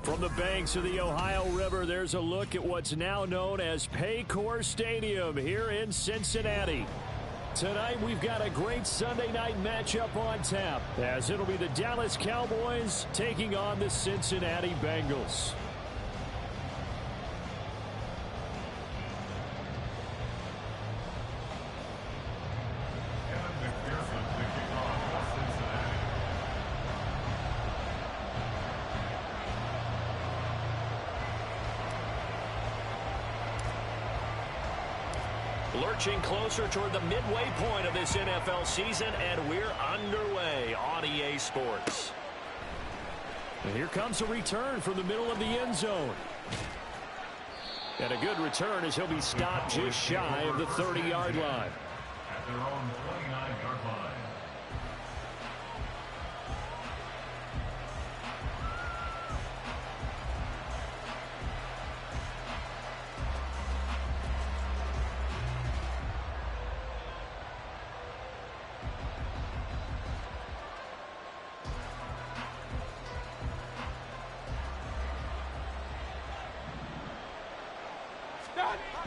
From the banks of the Ohio River, there's a look at what's now known as Paycor Stadium here in Cincinnati. Tonight, we've got a great Sunday night matchup on tap, as it'll be the Dallas Cowboys taking on the Cincinnati Bengals. Lurching closer toward the midway point of this NFL season, and we're underway on EA Sports. And here comes a return from the middle of the end zone. And a good return as he'll be stopped just shy of the 30-yard line. At their own 29-yard line.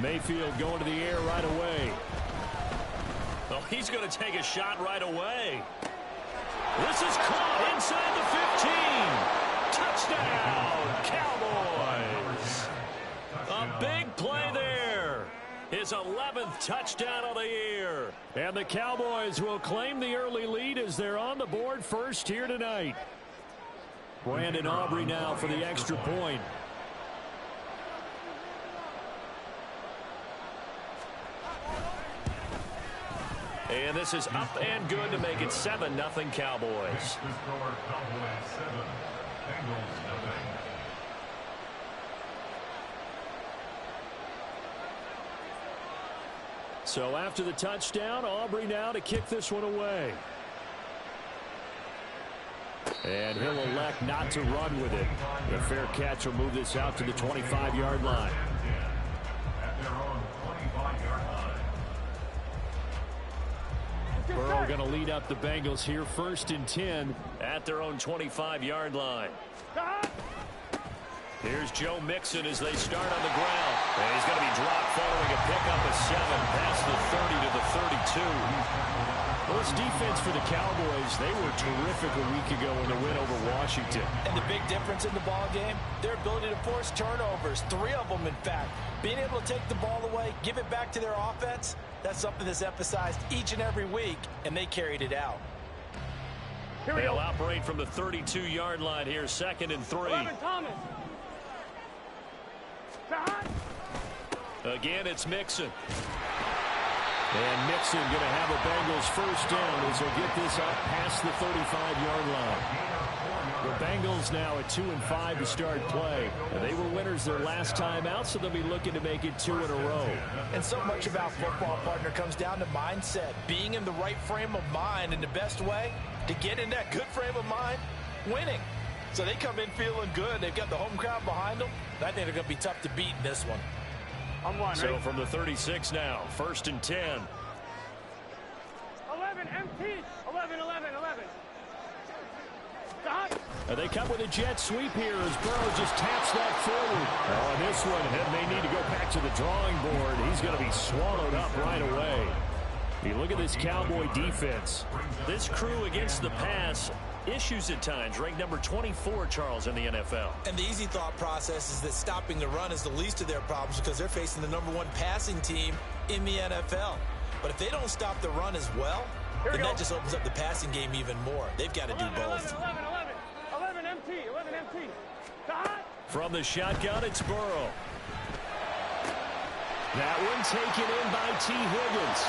Mayfield going to the air right away. Oh, he's going to take a shot right away. This is caught inside the 15. Touchdown, Cowboys. A big play there. His 11th touchdown of the year. And the Cowboys will claim the early lead as they're on the board first here tonight. Brandon Aubrey now for the extra point. And this is up and good to make it 7-0 Cowboys. So after the touchdown, Aubrey now to kick this one away. And he'll elect not to run with it. The fair catch will move this out to the 25-yard line. Burrow going to lead up the Bengals here, 1st and 10 at their own 25-yard line. Here's Joe Mixon as they start on the ground. And he's going to be dropped following a pickup of 7 past the 30 to the 32. Well, this defense for the Cowboys, they were terrific a week ago in the win over Washington. And the big difference in the ball game, their ability to force turnovers, 3 of them in fact. Being able to take the ball away, give it back to their offense, that's something that's emphasized each and every week, and they carried it out. They'll operate from the 32-yard line here, 2nd and 3. Again, it's Mixon. And Mixon going to have a Bengals first down as he'll get this up past the 35-yard line. The Bengals now at 2-5 to start play. And they were winners their last time out, so they'll be looking to make it 2 in a row. And so much about football, partner, comes down to mindset. Being in the right frame of mind, and the best way to get in that good frame of mind, winning. So they come in feeling good. They've got the home crowd behind them. I think they're going to be tough to beat in this one. So from the 36 now, 1st and 10. 11, MT, 11. And they come with a jet sweep here as Burrow just taps that forward. Oh, and this one may need to go back to the drawing board. He's going to be swallowed up right away. You look at this Cowboy defense. This crew against the pass, issues at times, ranked number 24, Charles, in the NFL. And the easy thought process is that stopping the run is the least of their problems because they're facing the #1 passing team in the NFL. But if they don't stop the run as well, then that just opens up the passing game even more. They've got to do both. 11 MT. From the shotgun, it's Burrow. That one taken in by T. Higgins.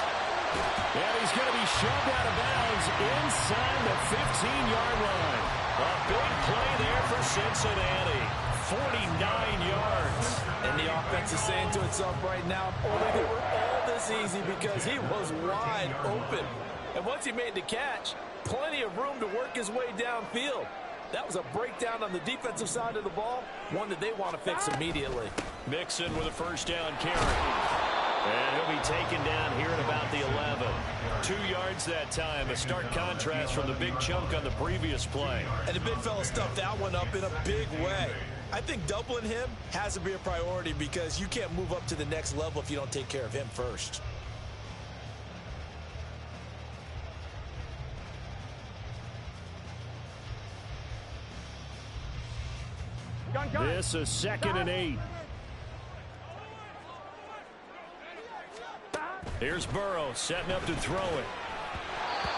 And he's going to be shoved out of bounds inside the 15-yard line. A big play there for Cincinnati. 49 yards. And the offense is saying to itself right now, only they were all this easy because he was wide open. And once he made the catch, plenty of room to work his way downfield. That was a breakdown on the defensive side of the ball, one that they want to fix immediately. Mixon with a first down carry. And he'll be taken down here at about the 11. 2 yards that time, a stark contrast from the big chunk on the previous play. And the big fella stuffed that one up in a big way. I think doubling him has to be a priority because you can't move up to the next level if you don't take care of him first. This is 2nd and 8. Here's Burrow setting up to throw it.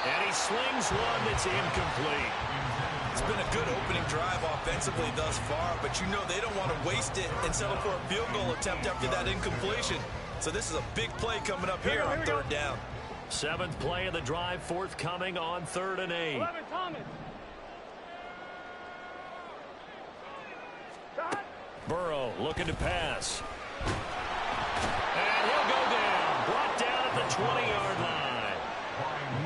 And he slings one that's incomplete. It's been a good opening drive offensively thus far, but you know they don't want to waste it and settle for a field goal attempt after that incompletion. So this is a big play coming up here on 3rd down. 7th play of the drive, forthcoming on 3rd and 8. 11, Thomas. Burrow looking to pass. And he'll go down. Brought down at the 20-yard line.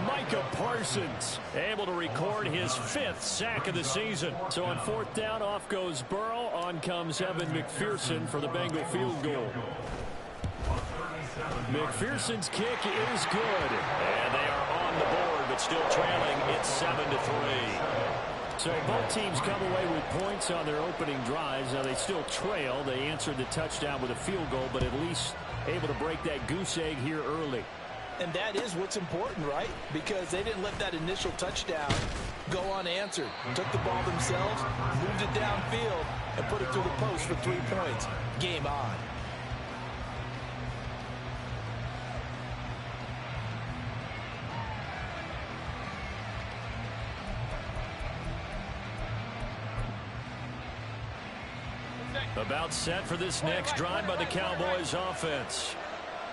Micah Parsons able to record his 5th sack of the season. So on 4th down, off goes Burrow. On comes Evan McPherson for the Bengal field goal. McPherson's kick is good. And they are on the board, but still trailing. It's 7-3. So both teams come away with points on their opening drives. Now they still trail. They answered the touchdown with a field goal, but at least able to break that goose egg here early. And that is what's important, right? Because they didn't let that initial touchdown go unanswered. Took the ball themselves, moved it downfield, and put it through the post for 3 points. Game on. About set for this next drive by the Cowboys offense.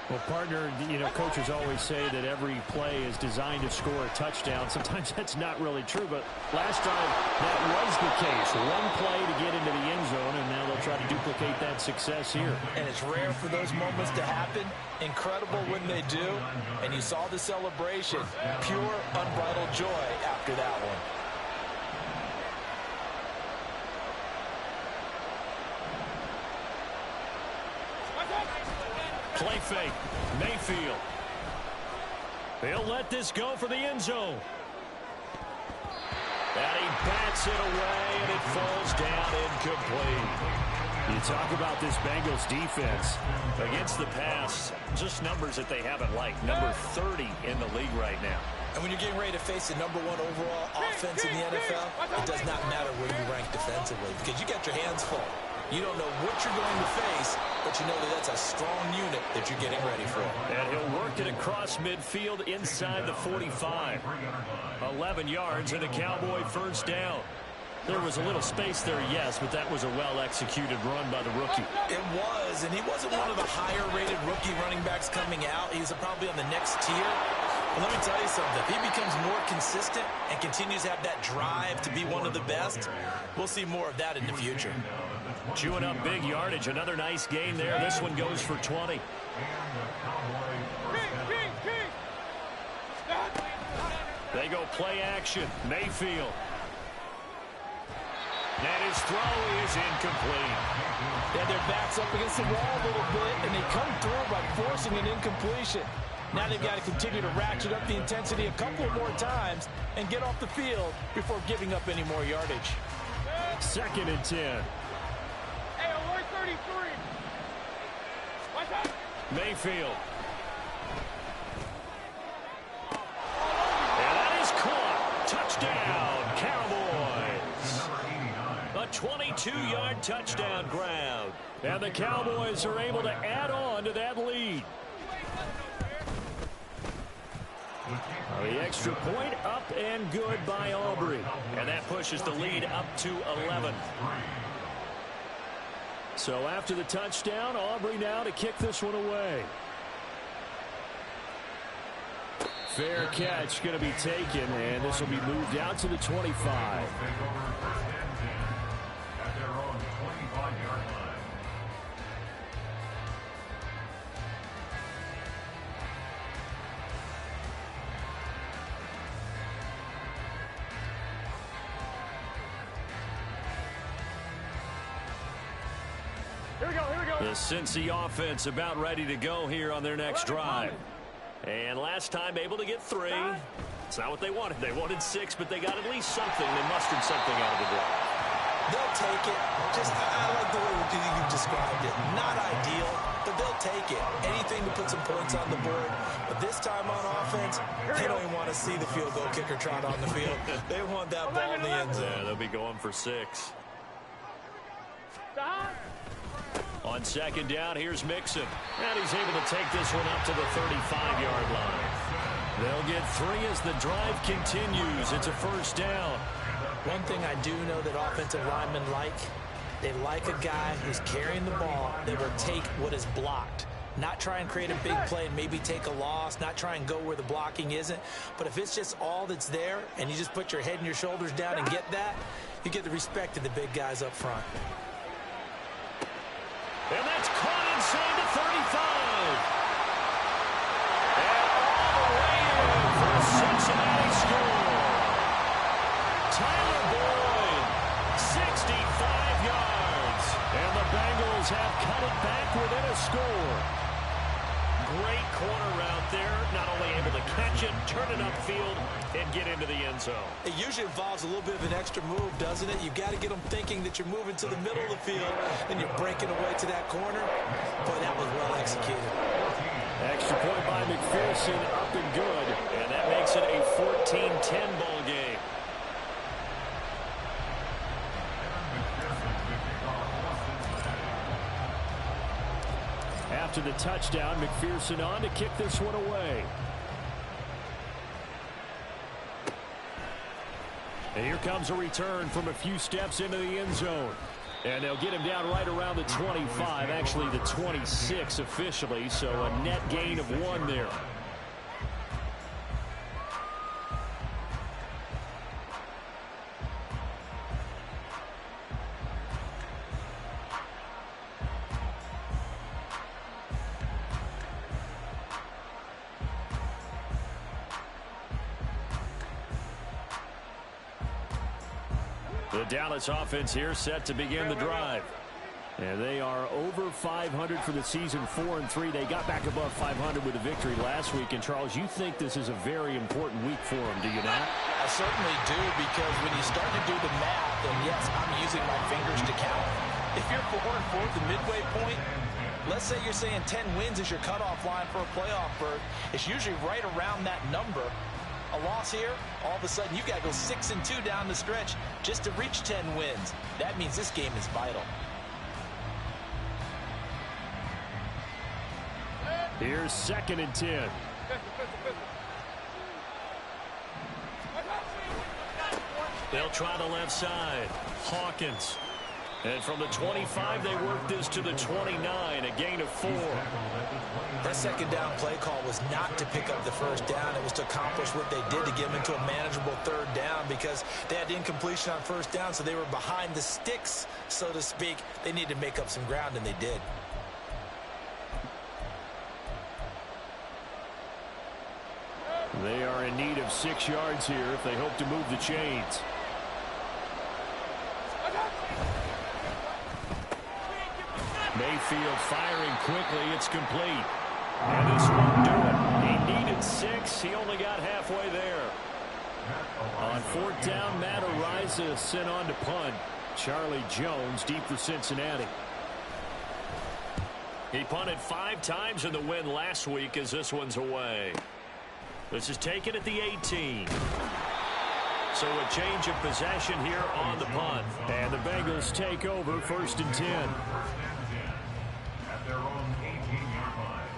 Well, partner, coaches always say that every play is designed to score a touchdown. Sometimes that's not really true, but last drive that was the case. One play to get into the end zone, and now they'll try to duplicate that success here. And it's rare for those moments to happen. Incredible when they do. And you saw the celebration. Pure, unbridled joy after that one. Play fake. Mayfield. He'll let this go for the end zone. And he bats it away, and it falls down incomplete. You talk about this Bengals defense against the pass, just numbers that they haven't liked. Number 30 in the league right now. And when you're getting ready to face the #1 overall offense in the NFL, it does not matter where you rank defensively because you got your hands full. You don't know what you're going to face, but you know that that's a strong unit that you're getting ready for. And he'll work it across midfield inside the 45. 11 yards and a Cowboy 1st down. There was a little space there, yes, but that was a well-executed run by the rookie. It was, and he wasn't one of the higher-rated rookie running backs coming out. He's probably on the next tier. But let me tell you something. If he becomes more consistent and continues to have that drive to be one of the best, we'll see more of that in the future. Chewing up big yardage. Another nice gain there. This one goes for 20. They go play action. Mayfield. And his throw is incomplete. Yeah, their back's up against the wall a little bit, and they come through by forcing an incompletion. Now they've got to continue to ratchet up the intensity a couple more times and get off the field before giving up any more yardage. 2nd and 10. Hey, 133. Mayfield. And that is caught. Touchdown, Cowboys. A 22-yard touchdown grab. And the Cowboys are able to add on to that lead. The extra point up and good by Aubrey. And that pushes the lead up to 11. So after the touchdown, Aubrey now to kick this one away. Fair catch going to be taken, and this will be moved out to the 25. The Cincy offense about ready to go here on their next drive. And last time able to get 3. It's not what they wanted. They wanted 6, but they got at least something. They mustered something out of the drive. They'll take it. Just, I like the way you described it. Not ideal, but they'll take it. Anything to put some points on the board. But this time on offense, they don't even want to see the field goal kicker trot on the field. They want that ball in the end zone. Yeah, they'll be going for 6. On second down, here's Mixon. And he's able to take this one up to the 35-yard line. They'll get 3 as the drive continues. It's a first down. One thing I do know that offensive linemen like, they like a guy who's carrying the ball that will take what is blocked. Not try and create a big play and maybe take a loss, not try and go where the blocking isn't. But if it's just all that's there and you just put your head and your shoulders down and get that, you get the respect of the big guys up front. And that's caught inside the 35. And all the way in for a Cincinnati score. Tyler Boyd, 65 yards. And the Bengals have cut it back within a score. Great corner route there. Not only able to catch it, turn it upfield, and get into the end zone. It usually involves a little bit of an extra move, doesn't it? You've got to get them thinking that you're moving to the middle of the field, and you're breaking away to that corner. Boy, that was well executed. Extra point by McPherson, up and good. And that makes it a 14-10 ball game. After the touchdown, McPherson on to kick this one away. And here comes a return from a few steps into the end zone. And they'll get him down right around the 25, actually the 26 officially, so a net gain of 1 there. The Dallas offense here set to begin the drive. And they are over 500 for the season, 4-3. They got back above 500 with a victory last week. And, Charles, you think this is a very important week for them, do you not? I certainly do, because when you start to do the math, and yes, I'm using my fingers to count. If you're 4-4 at the midway point, let's say you're saying 10 wins is your cutoff line for a playoff berth. It's usually right around that number. A loss here, all of a sudden you've got to go 6-2 down the stretch just to reach 10 wins. That means this game is vital. Here's 2nd and 10. They'll try the left side. Hawkins. And from the 25, they work this to the 29, a gain of 4. That second down play call was not to pick up the first down. It was to accomplish what they did to get them into a manageable 3rd down, because they had incompletion on 1st down, so they were behind the sticks, so to speak. They needed to make up some ground, and they did. They are in need of 6 yards here if they hope to move the chains. Mayfield firing quickly. It's complete. And this won't do it. He needed 6. He only got halfway there. On 4th down, Matt Ariza sent on to punt. Charlie Jones deep for Cincinnati. He punted 5 times in the win last week as this one's away. This is taken at the 18. So a change of possession here on the punt. And the Bengals take over 1st and 10. At their own 18-yard line.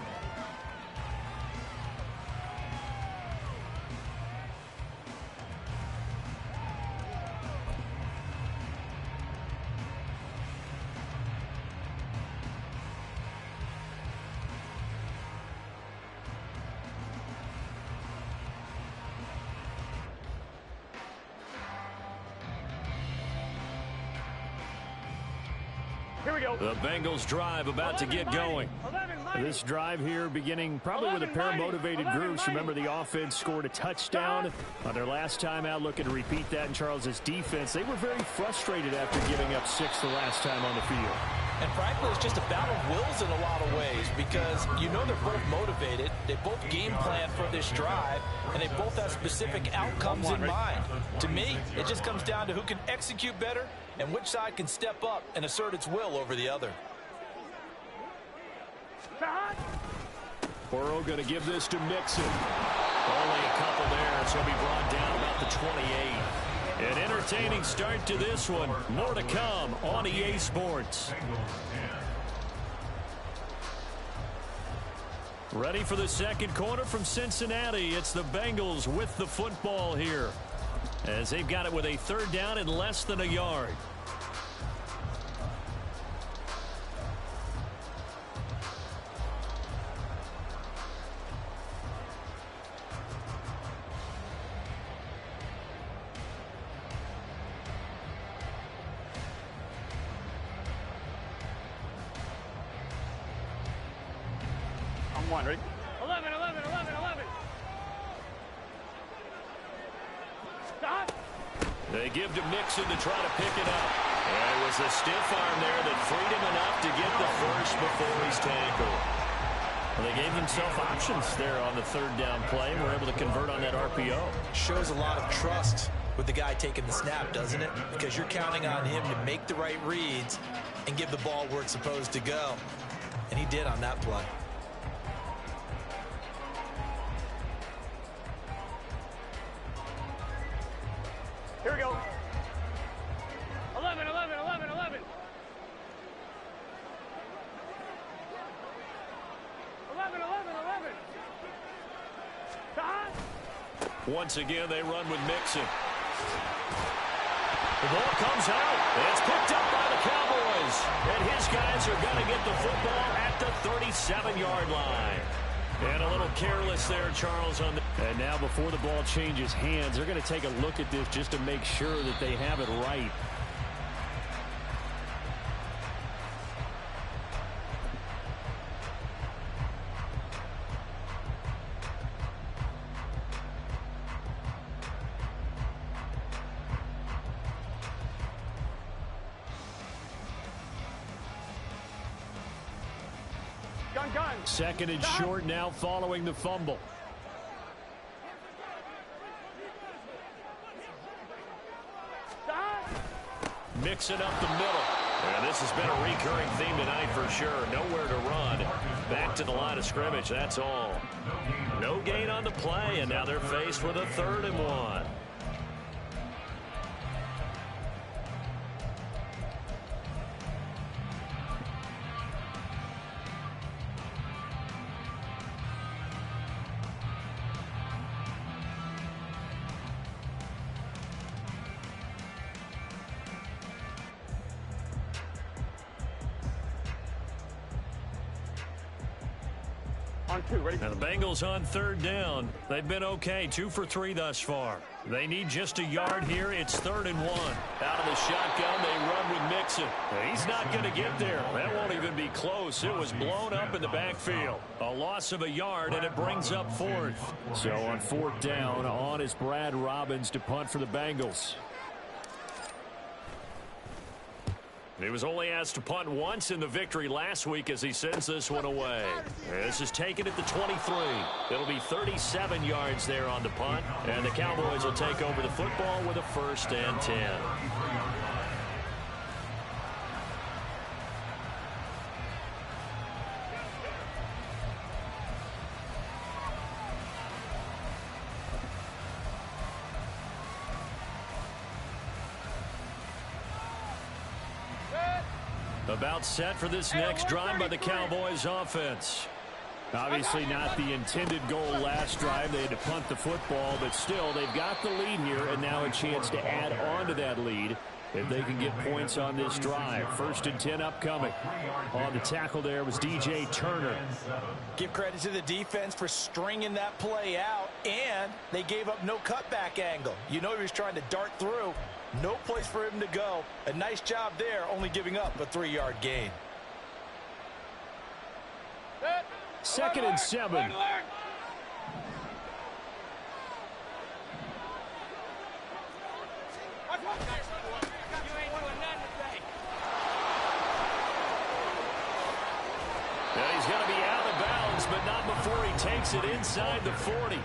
Here we go. The Bengals drive about to get going. This drive here beginning probably with a pair of motivated groups. Remember, the offense scored a touchdown on their last time out, looking to repeat that in Charles's defense. They were very frustrated after giving up 6 the last time on the field. And frankly, it's just a battle of wills in a lot of ways because you know they're both motivated. They both game plan for this drive, and they both have specific outcomes in mind. To me, it just comes down to who can execute better and which side can step up and assert its will over the other. Burrow going to give this to Mixon. Only a couple there, so he'll be brought down about the 28. An entertaining start to this one. More to come on EA Sports. Ready for the second quarter from Cincinnati. It's the Bengals with the football here, as they've got it with a third down and less than a yard. One, ready? 11, 11, 11, 11. Stop. They give to Mixon to try to pick it up. And it was a stiff arm there that freed him enough to get the first before he's tackled. Well, they gave themselves options there on the third down play and were able to convert on that RPO. Shows a lot of trust with the guy taking the snap, doesn't it? Because you're counting on him to make the right reads and give the ball where it's supposed to go. And he did on that play. Here we go. 11, 11, 11, 11. 11, 11, 11. Stop. Once again, they run with Mixon. The ball comes out. It's picked up by the Cowboys. And his guys are going to get the football at the 37-yard line. And a little careless there, Charles, on the... And now before the ball changes hands, they're going to take a look at this just to make sure that they have it right. Gun. Second and short now following the fumble. Stop. Mixing up the middle. And this has been a recurring theme tonight for sure. Nowhere to run. Back to the line of scrimmage, that's all. No gain on the play, and now they're faced with a 3rd and 1. On 2, ready? Now the Bengals on 3rd down. They've been okay, 2 for 3 thus far. They need just a yard here. It's 3rd and 1. Out of the shotgun, they run with Mixon. He's not going to get there. That won't even be close. It was blown up in the backfield. A loss of a yard, and it brings up 4th. So on 4th down, on is Brad Robbins to punt for the Bengals. He was only asked to punt once in the victory last week as he sends this one away. This is taken at the 23. It'll be 37 yards there on the punt, and the Cowboys will take over the football with a 1st and 10. About set for this next drive by the Cowboys offense. Obviously not the intended goal last drive. They had to punt the football, but still they've got the lead here, and now a chance to add on to that lead if they can get points on this drive. 1st and 10 upcoming. On the tackle there was DJ Turner. Give credit to the defense for stringing that play out, and they gave up no cutback angle. You know he was trying to dart through. No place for him to go. A nice job there, only giving up a 3-yard gain. 2nd and 7. And he's going to be out of bounds, but not before he takes it inside the 40.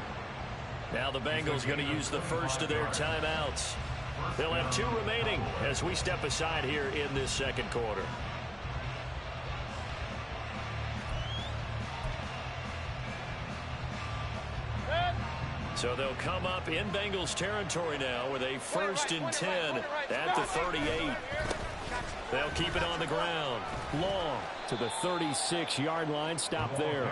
Now the Bengals going to use the first of their timeouts. They'll have 2 remaining as we step aside here in this second quarter. So they'll come up in Bengals territory now with a 1st and 10 at the 38. They'll keep it on the ground. Long to the 36-yard line. Stop there.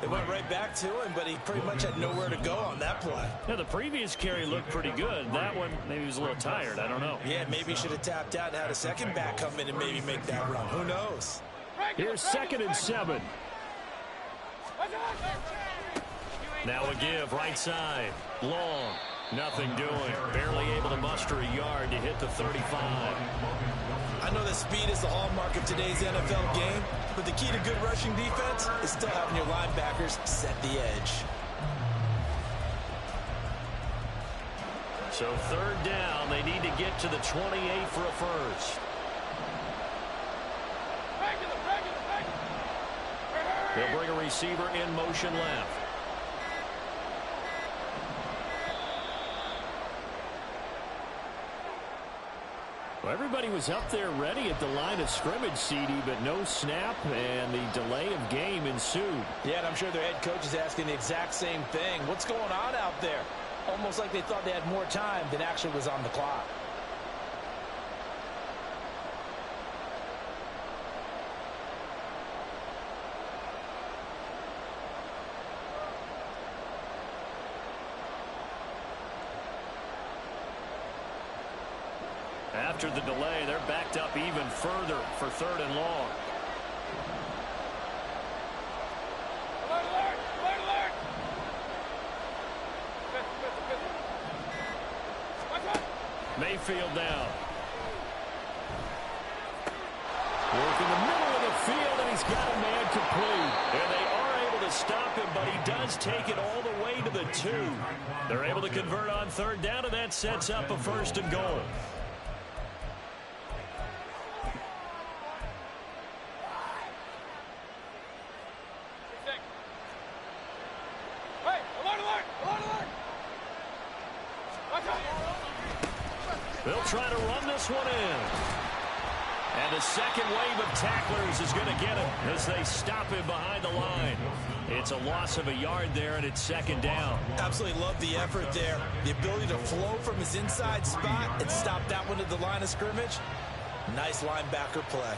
They went right back to him, but he pretty much had nowhere to go on that play. Yeah, the previous carry looked pretty good. That one, maybe he was a little tired. I don't know. Yeah, maybe he should have tapped out and had a second back come in and maybe make that run. Who knows? Here's 2nd and 7. Now a give, right side. Long. Nothing doing. Barely able to muster a yard to hit the 35. I know that speed is the hallmark of today's NFL game, but the key to good rushing defense is still having your linebackers set the edge. So 3rd down, they need to get to the 28 for a first. They'll bring a receiver in motion left. Well, everybody was up there ready at the line of scrimmage, CD, but no snap, and the delay of game ensued. Yeah, and I'm sure their head coach is asking the exact same thing. What's going on out there? Almost like they thought they had more time than actually was on the clock. After the delay, they're backed up even further for 3rd and long. Mayfield down. Work in the middle of the field, and he's got a man complete. And they are able to stop him, but he does take it all the way to the 2. They're able to convert on 3rd down, and that sets up a 1st and goal. They'll try to run this one in. And the second wave of tacklers is going to get him as they stop him behind the line. It's a loss of a yard there, and it's 2nd down. Absolutely love the effort there. The ability to flow from his inside spot and stop that one at the line of scrimmage. Nice linebacker play.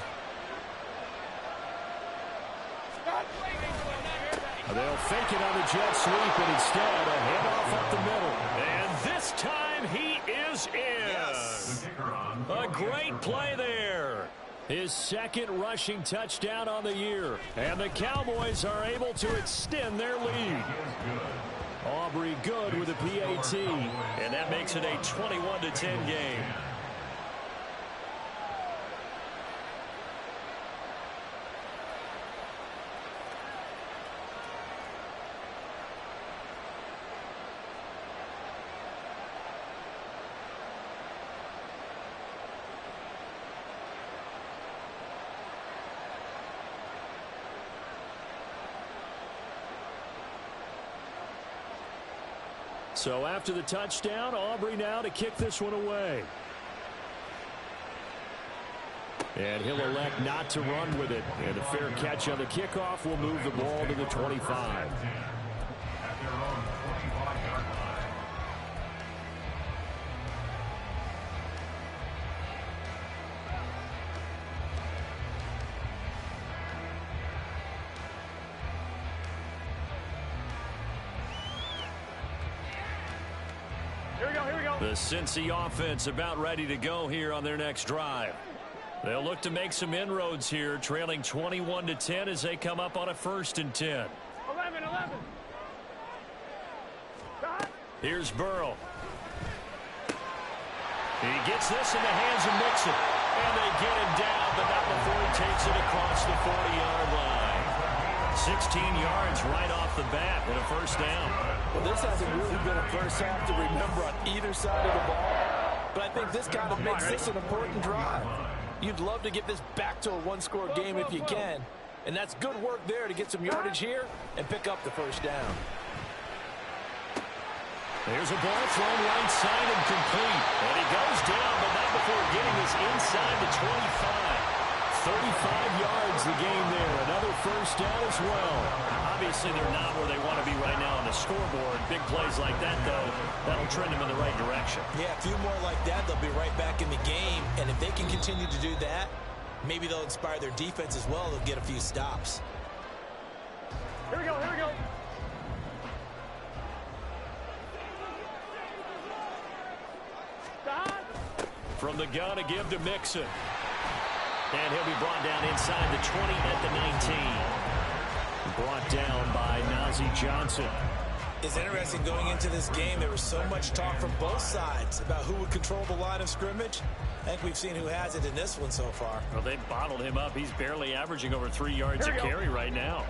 They'll fake it on the jet sweep, and instead a handoff up the middle. And this time he is in. Yes. A great play there. His 2nd rushing touchdown on the year. And the Cowboys are able to extend their lead. Aubrey good with a PAT. And that makes it a 21-10 game. So after the touchdown, Aubrey now to kick this one away. And he'll elect not to run with it. And a fair catch on the kickoff will move the ball to the 25. The Cincy offense about ready to go here on their next drive. They'll look to make some inroads here, trailing 21-10 as they come up on a 1st and 10. 11. Here's Burrow. He gets this in the hands of Mixon. And they get him down, but not before he takes it across the 40-yard line. 16 yards right off the bat and a 1st down. Well, this hasn't really been a first half to remember on either side of the ball. But I think this kind of makes this an important drive. You'd love to get this back to a 1-score game if you can. And that's good work there to get some yardage here and pick up the first down. There's a ball thrown right side and complete. And he goes down, but not before getting this inside the 25. 35 yards the game there. Another first down as well. Obviously, they're not where they want to be right now on the scoreboard. Big plays like that, though, that'll trend them in the right direction. Yeah, a few more like that, they'll be right back in the game. And if they can continue to do that, maybe they'll inspire their defense as well. They'll get a few stops. Here we go, here we go. From the gun, a give to Mixon. And he'll be brought down inside the 20 at the 19. Brought down by Najee Johnson. It's interesting going into this game. There was so much talk from both sides about who would control the line of scrimmage. I think we've seen who has it in this one so far. Well, they bottled him up. He's barely averaging over 3 yards a carry right now.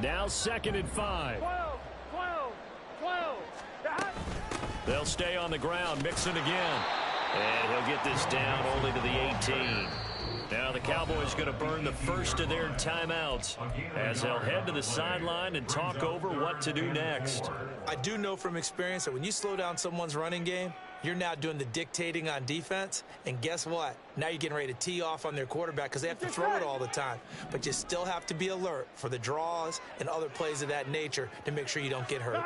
Now 2nd and 5. 12, 12, 12. They'll stay on the ground. Mixon again. And he'll get this down only to the 18. Now the Cowboys going to burn the first of their timeouts as they'll head to the sideline and talk over what to do next. I do know from experience that when you slow down someone's running game, you're now doing the dictating on defense. And guess what? Now you're getting ready to tee off on their quarterback because they have to throw it all the time. But you still have to be alert for the draws and other plays of that nature to make sure you don't get hurt.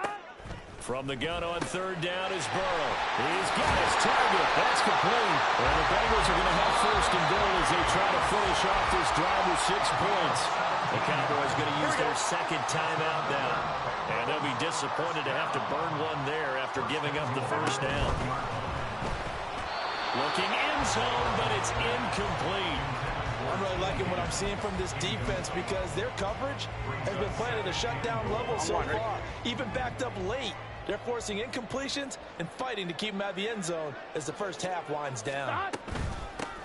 From the gun on 3rd down is Burrow. He's got his target. That's complete. And the Bengals are going to have 1st and goal as they try to finish off this drive with 6 points. The Cowboys going to use their 2nd timeout now. And they'll be disappointed to have to burn one there after giving up the 1st down. Looking end zone, but it's incomplete. I'm really liking what I'm seeing from this defense because their coverage has been playing at a shutdown level so far. Even backed up late. They're forcing incompletions and fighting to keep them out of the end zone as the first half winds down.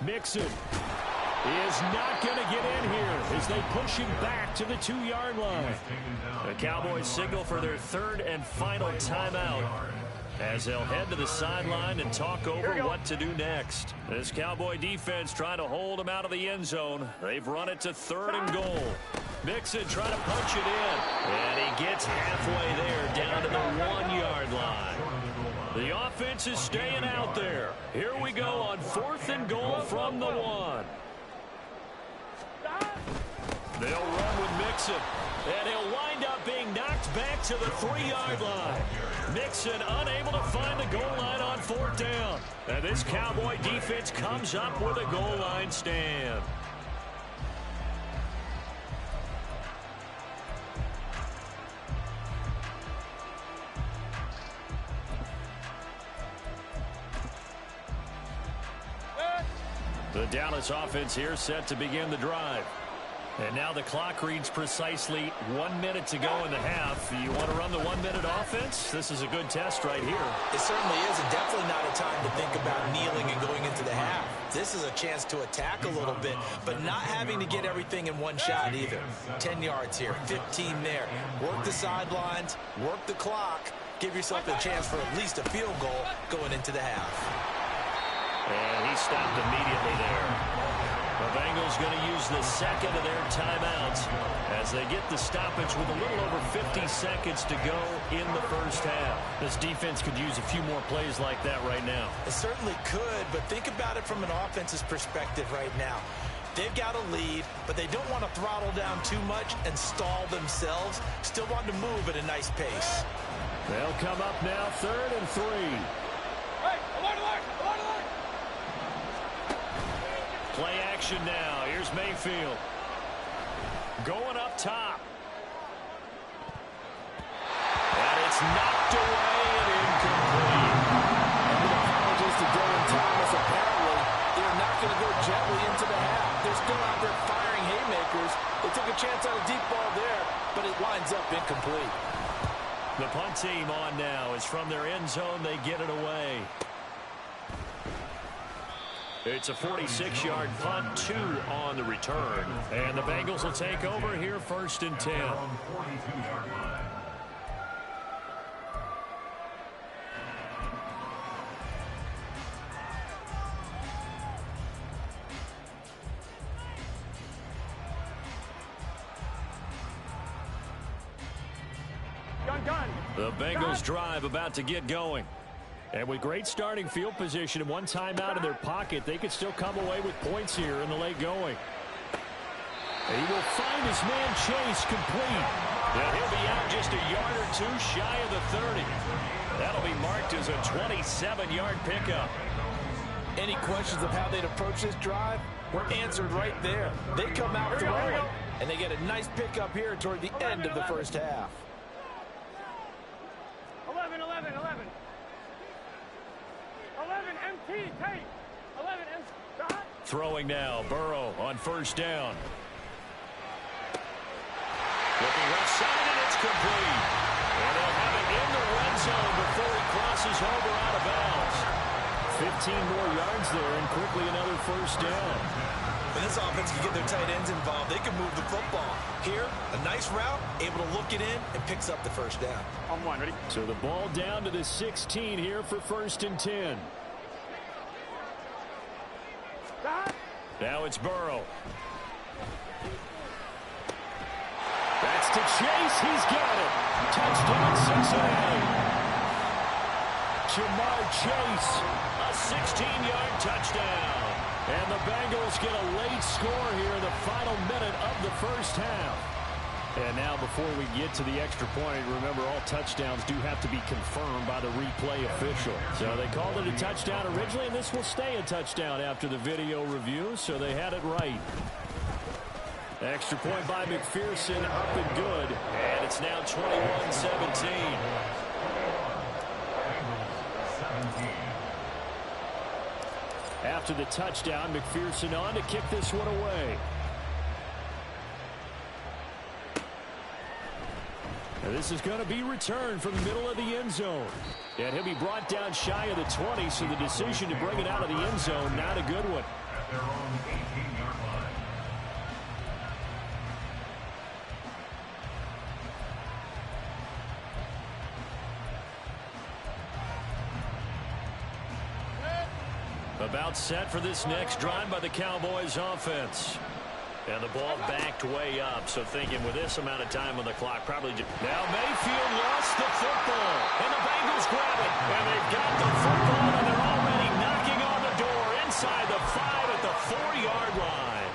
Mixon is not going to get in here as they push him back to the 2-yard line. The Cowboys signal for their 3rd and final timeout as they'll head to the sideline and talk over what to do next. This Cowboy defense trying to hold him out of the end zone. They've run it to 3rd and goal. Mixon trying to punch it in. And he gets halfway there down to the 1-yard line. The offense is staying out there. Here we go on 4th and goal from the 1. They'll run with Mixon. And he'll wind up being knocked back to the 3-yard line. Mixon unable to find the goal line on 4th down. And this Cowboy defense comes up with a goal line stand. The Dallas offense here set to begin the drive. And now the clock reads precisely 1 minute to go in the half. You want to run the 1-minute offense? This is a good test right here. It certainly is, and definitely not a time to think about kneeling and going into the half. This is a chance to attack a little bit, but not having to get everything in one shot either. 10 yards here, 15 there. Work the sidelines, work the clock, give yourself a chance for at least a field goal going into the half. And he stopped immediately there. The Bengals going to use the 2nd of their timeouts as they get the stoppage with a little over 50 seconds to go in the first half. This defense could use a few more plays like that right now. It certainly could, but think about it from an offense's perspective right now. They've got a lead, but they don't want to throttle down too much and stall themselves. Still want to move at a nice pace. They'll come up now 3rd and 3. Hey, alert, alert, alert, alert. Play action now. Here's Mayfield. Going up top. And it's knocked away and incomplete. And the apologies to Dylan Thomas. Apparently, they're not going to go gently into the half. They're still out there firing haymakers. They took a chance on a deep ball there, but it winds up incomplete. The punt team on now is from their end zone. They get it away. It's a 46-yard punt, 2 on the return. And the Bengals will take over here 1st and 10. The Bengals drive about to get going. And with great starting field position and one timeout in their pocket, they could still come away with points here in the late going. And he will find his man Chase complete. And he'll be out just a yard or two shy of the 30. That'll be marked as a 27-yard pickup. Any questions of how they'd approach this drive were answered right there. They come out throwing, and they get a nice pickup here toward the end of the first half. 11, 11, 11. 11 MT, take. 11 MT, stop. Throwing now, Burrow on first down. Looking left side, and it's complete. And they'll have it in the red zone before he crosses over out of bounds. 15 more yards there, and quickly another first down. When this offense can get their tight ends involved, they can move the football. Here, a nice route, able to look it in, and picks up the first down. On one, ready? So the ball down to the 16 here for first and 10. Stop. Now it's Burrow. That's to Chase. He's got it. Touchdown, Cincinnati. Jamar Chase, a 16-yard touchdown. And the Bengals get a late score here in the final minute of the first half. And now before we get to the extra point, remember all touchdowns do have to be confirmed by the replay official. So they called it a touchdown originally, and this will stay a touchdown after the video review, so they had it right. Extra point by McPherson, up and good. And it's now 21-17. After the touchdown, McPherson on to kick this one away. Now this is going to be returned from the middle of the end zone. And he'll be brought down shy of the 20, so the decision to bring it out of the end zone, not a good one. At their own 18-yard line. About set for this next drive by the Cowboys offense. And the ball backed way up, so thinking with this amount of time on the clock, probably just... Now Mayfield lost the football, and the Bengals grab it. And they've got the football, and they're already knocking on the door inside the 5 at the 4-yard line.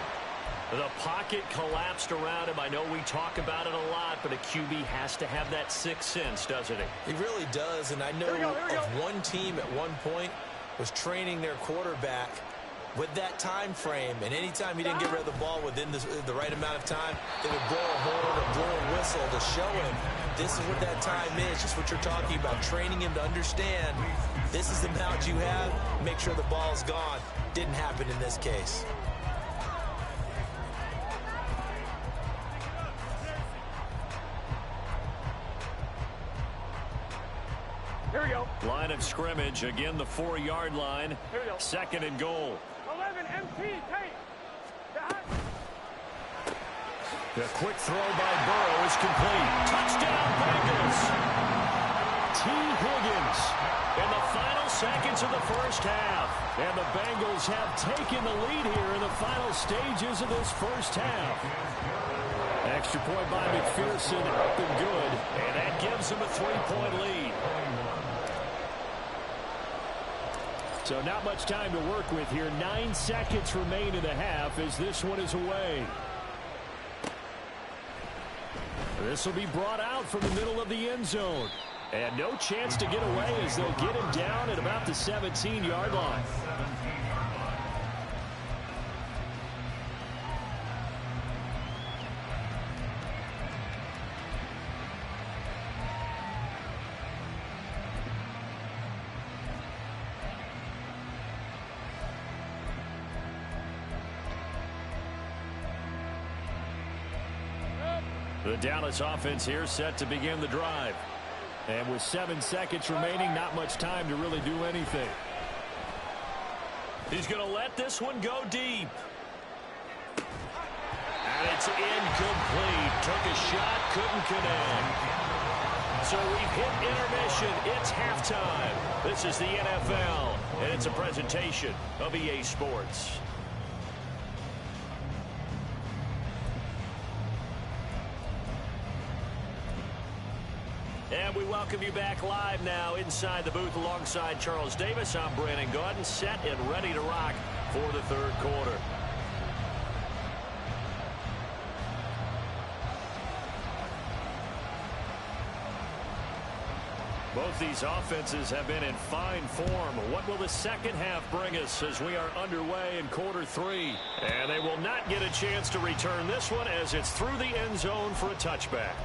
The pocket collapsed around him. I know we talk about it a lot, but a QB has to have that sixth sense, doesn't he? He really does, and I know of one team at one point was training their quarterback with that time frame, and anytime he didn't get rid of the ball within the right amount of time, they would blow a horn or blow a whistle to show him this is what that time is, just what you're talking about, training him to understand this is the amount you have, make sure the ball's gone. Didn't happen in this case. Here we go. Line of scrimmage, again the 4-yard line. Here we go. Second and goal. 11 MT, take. Stop. The quick throw by Burrow is complete. Touchdown, Bengals. T. Higgins in the final seconds of the first half. And the Bengals have taken the lead here in the final stages of this first half. Extra point by McPherson, up and good. And that gives them a 3-point lead. So not much time to work with here. 9 seconds remain in the half as this one is away. This will be brought out from the middle of the end zone. And no chance to get away as they'll get him down at about the 17-yard line. The Dallas offense here set to begin the drive. And with 7 seconds remaining, not much time to really do anything. He's going to let this one go deep. And it's incomplete. Took a shot, couldn't connect. So we've hit intermission. It's halftime. This is the NFL, and it's a presentation of EA Sports. And we welcome you back live now inside the booth alongside Charles Davis. I'm Brandon Gaudin, set and ready to rock for the third quarter. Both these offenses have been in fine form. What will the second half bring us as we are underway in quarter three? And they will not get a chance to return this one as it's through the end zone for a touchback.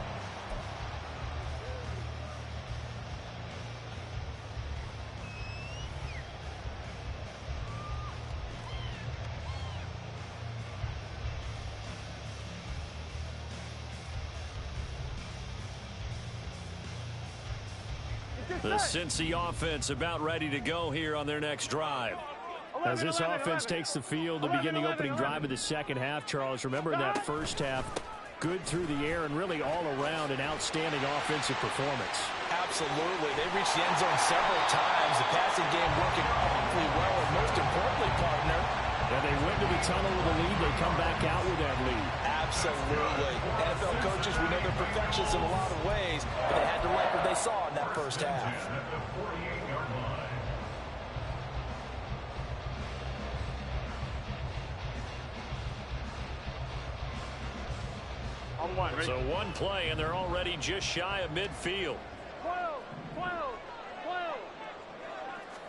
The Cincy offense about ready to go here on their next drive. As this offense takes the field to begin the opening drive of the second half, Charles, remember in that first half, good through the air and really all around an outstanding offensive performance. Absolutely. They reached the end zone several times. The passing game working awfully well, and most importantly, partner, and they went to the tunnel with a lead. They come back out with that lead. Absolutely. NFL coaches, we know they're perfectionists in a lot of ways, but they had to like what they saw in that first half. On one, ready? So one play, and they're already just shy of midfield. 12, 12,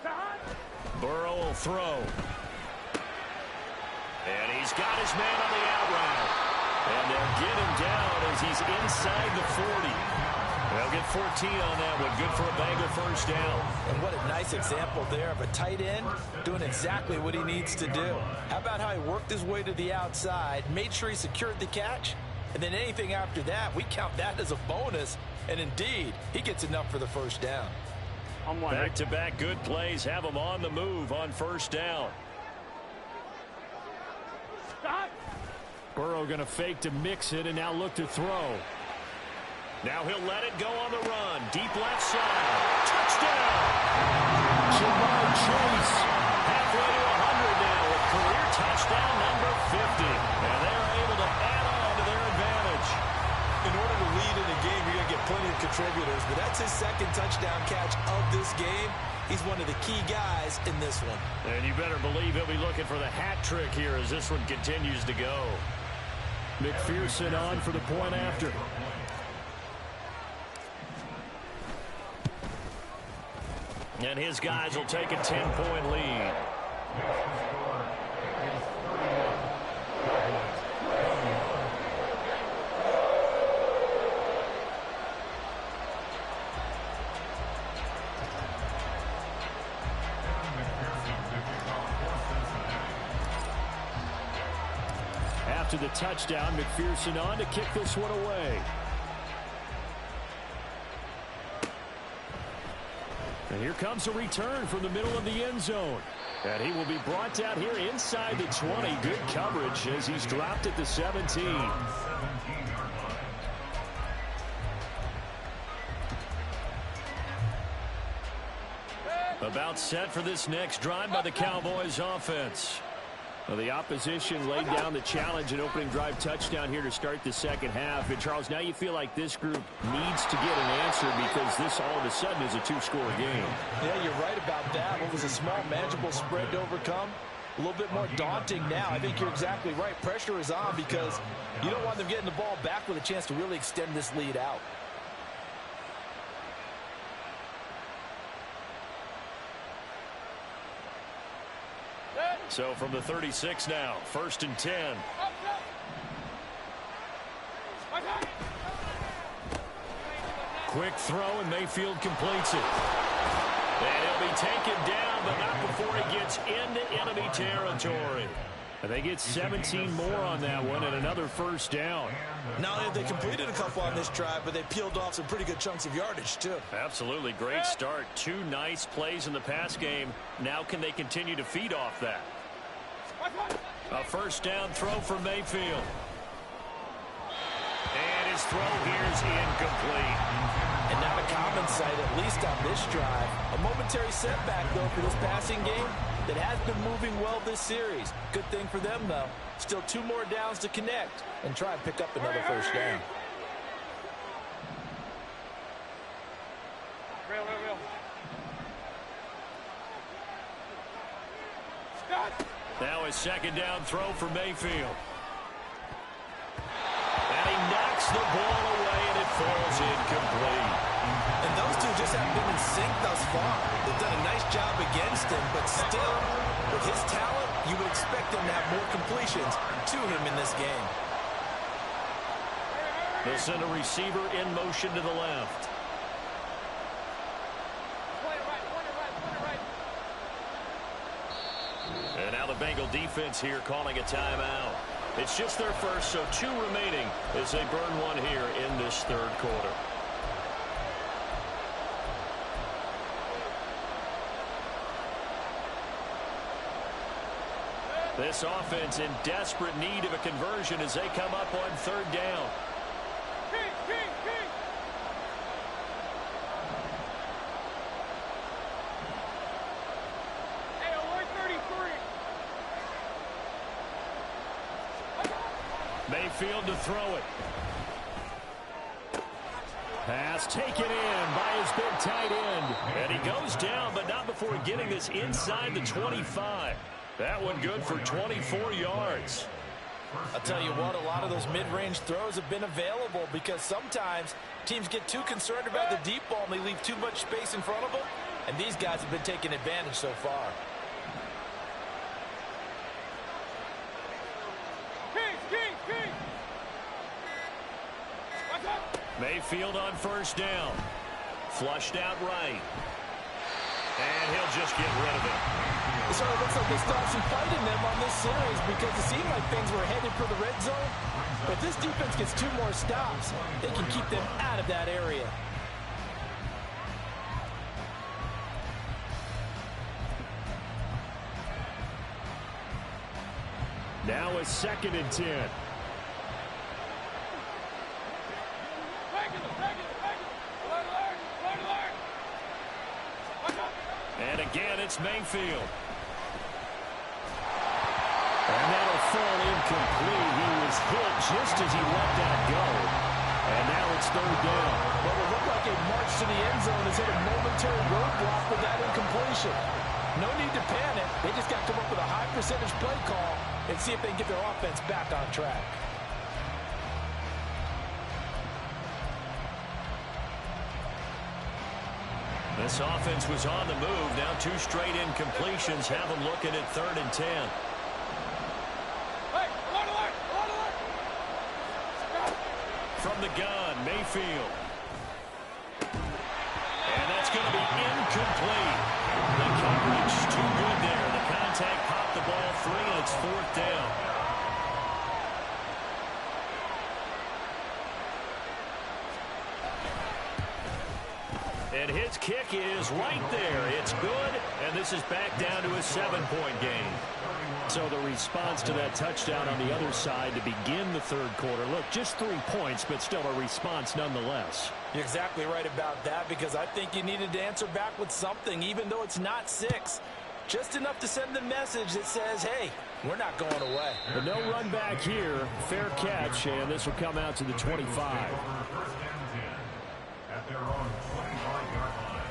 12. Burrow will throw. And he's got his man on the out route. And they'll get him down as he's inside the 40. They'll get 14 on that one. Good for a Bengal first down. And what a nice example there of a tight end doing exactly what he needs to do. How about how he worked his way to the outside, made sure he secured the catch, and then anything after that, we count that as a bonus. And indeed, he gets enough for the first down. On one. Back-to-back good plays have him on the move on first down. Burrow going to fake to mix it and now look to throw. Now he'll let it go on the run. Deep left side. Touchdown! Jamar Chase. Halfway to 100 now with career touchdown number 50. And they're able to add on to their advantage. In order to lead in a game, you're going to get plenty of contributors, but that's his second touchdown catch of this game. He's one of the key guys in this one. And you better believe he'll be looking for the hat trick here as this one continues to go. McPherson on for the point after. And his guys will take a 10-point lead. After the touchdown, McPherson on to kick this one away. And here comes a return from the middle of the end zone. And he will be brought down here inside the 20. Good coverage as he's dropped at the 17. About set for this next drive by the Cowboys offense. Well, the opposition laid down the challenge and opening drive touchdown here to start the second half. And, Charles, now you feel like this group needs to get an answer because this all of a sudden is a two-score game. Yeah, you're right about that. What was a small, manageable spread to overcome? A little bit more daunting now. I think you're exactly right. Pressure is on because you don't want them getting the ball back with a chance to really extend this lead out. So from the 36 now, 1st and 10. Quick throw, and Mayfield completes it. And he'll be taken down, but not before he gets into enemy territory. And they get 17 more on that one and another first down. Not only have they completed a couple on this drive, but they peeled off some pretty good chunks of yardage, too. Absolutely. Great start. Two nice plays in the pass game. Now can they continue to feed off that? A first down throw for Mayfield. And his throw here is incomplete. And not a common sight, at least on this drive. A momentary setback, though, for this passing game that has been moving well this series. Good thing for them, though. Still 2 more downs to connect and try and pick up another first down. Now a second down throw for Mayfield. And he knocks the ball away, and it falls incomplete. And those two just haven't been in sync thus far. They've done a nice job against him, but still, with his talent, you would expect him to have more completions to him in this game. They'll send a receiver in motion to the left. And now the Bengal defense here calling a timeout. It's just their first, so 2 remaining as they burn one here in this third quarter. This offense in desperate need of a conversion as they come up on third down. Mayfield to throw it. Pass taken in by his big tight end. And he goes down, but not before getting this inside the 25. That one good for 24 yards. I'll tell you what, a lot of those mid-range throws have been available because sometimes teams get too concerned about the deep ball and they leave too much space in front of them. And these guys have been taking advantage so far. Mayfield on first down. Flushed out right. And he'll just get rid of it. So it looks like they start some fighting them on this series because it seemed like things were headed for the red zone. But this defense gets 2 more stops. They can keep them out of that area. Now a 2nd and 10. And again, it's Mayfield. And that'll fall incomplete. He was hit just as he let that go. And now it's third down. Well, it looked like a march to the end zone has hit a momentary roadblock with that incompletion. No need to panic. They just got to come up with a high percentage play call and see if they can get their offense back on track. This offense was on the move. Now 2 straight incompletions have them looking at 3rd and 10. From the gun, Mayfield. And that's going to be incomplete. The coverage too good there. The contact popped the ball free, and it's 4th down. And his kick is right there. It's good, and this is back down to a 7-point game. So the response to that touchdown on the other side to begin the third quarter. Look, just 3 points, but still a response nonetheless. You're exactly right about that because I think you needed to answer back with something, even though it's not 6. Just enough to send the message that says, hey, we're not going away. But no run back here. Fair catch, and this will come out to the 25. At their own 25-yard line.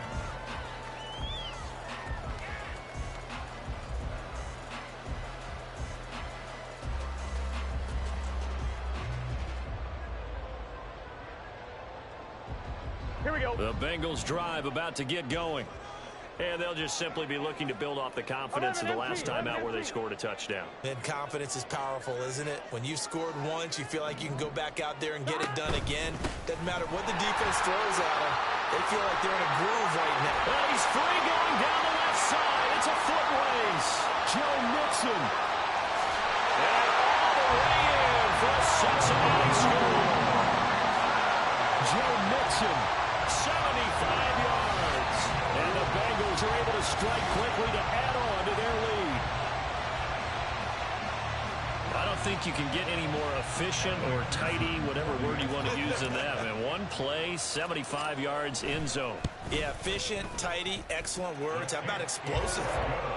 Here we go. The Bengals drive about to get going. And they'll just simply be looking to build off the confidence of the last time out where they scored a touchdown. And confidence is powerful, isn't it? When you've scored once, you feel like you can go back out there and get it done again. Doesn't matter what the defense throws at them. They feel like they're in a groove right now. Well, he's free going down the left side. It's a foot race. Joe Mixon. And all the way in for a Cincinnati score. Joe Mixon, 75 yards. And the Bengals are able to strike quickly to add on to their lead. I don't think you can get any more efficient or tidy, whatever word you want to use in that. Man, one play, 75 yards in zone. Yeah, efficient, tidy, excellent words. How about explosive?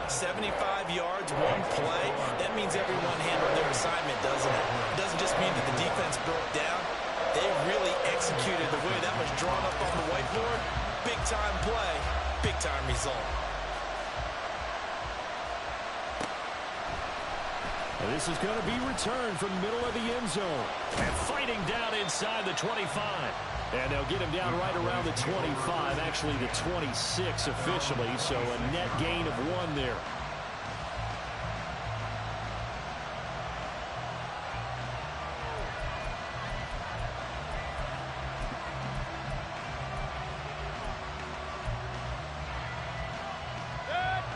75 yards, one play. That means everyone handled their assignment, doesn't it? It doesn't just mean that the defense broke down. They really executed the way that was drawn up on the whiteboard. Big-time play, big-time result. And this is going to be returned from the middle of the end zone. And fighting down inside the 25. And they'll get him down right around the 25, actually the 26 officially, so a net gain of 1 there.